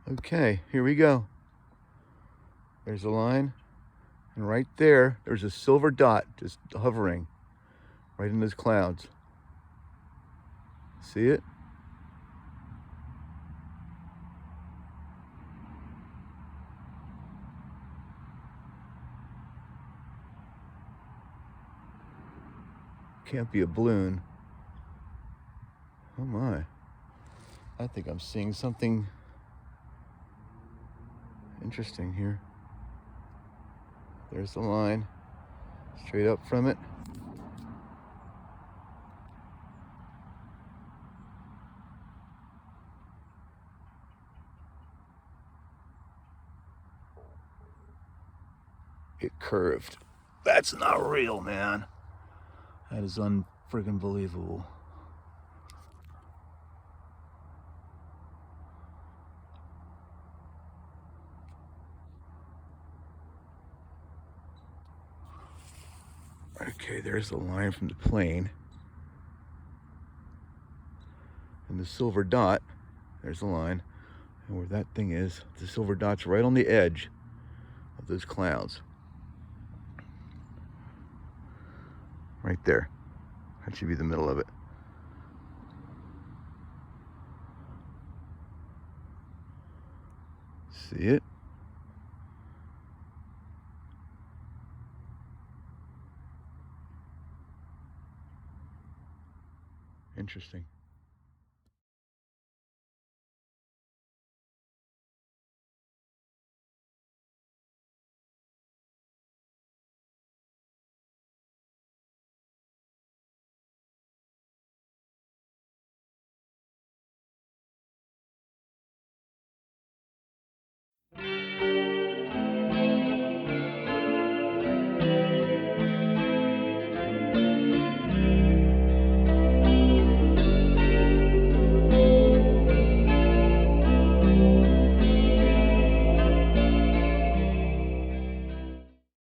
Okay, here we go. There's a line, and right there, there's a silver dot just hovering right in those clouds. See it? Can't be a balloon. Oh my. I think I'm seeing something interesting here. There's the line, straight up from it. It curved. That's not real, man. That is unfriggin' believable. Okay, there's the line from the plane. And the silver dot, there's the line. And where that thing is, the silver dot's right on the edge of those clouds. Right there. That should be the middle of it. See it? Interesting.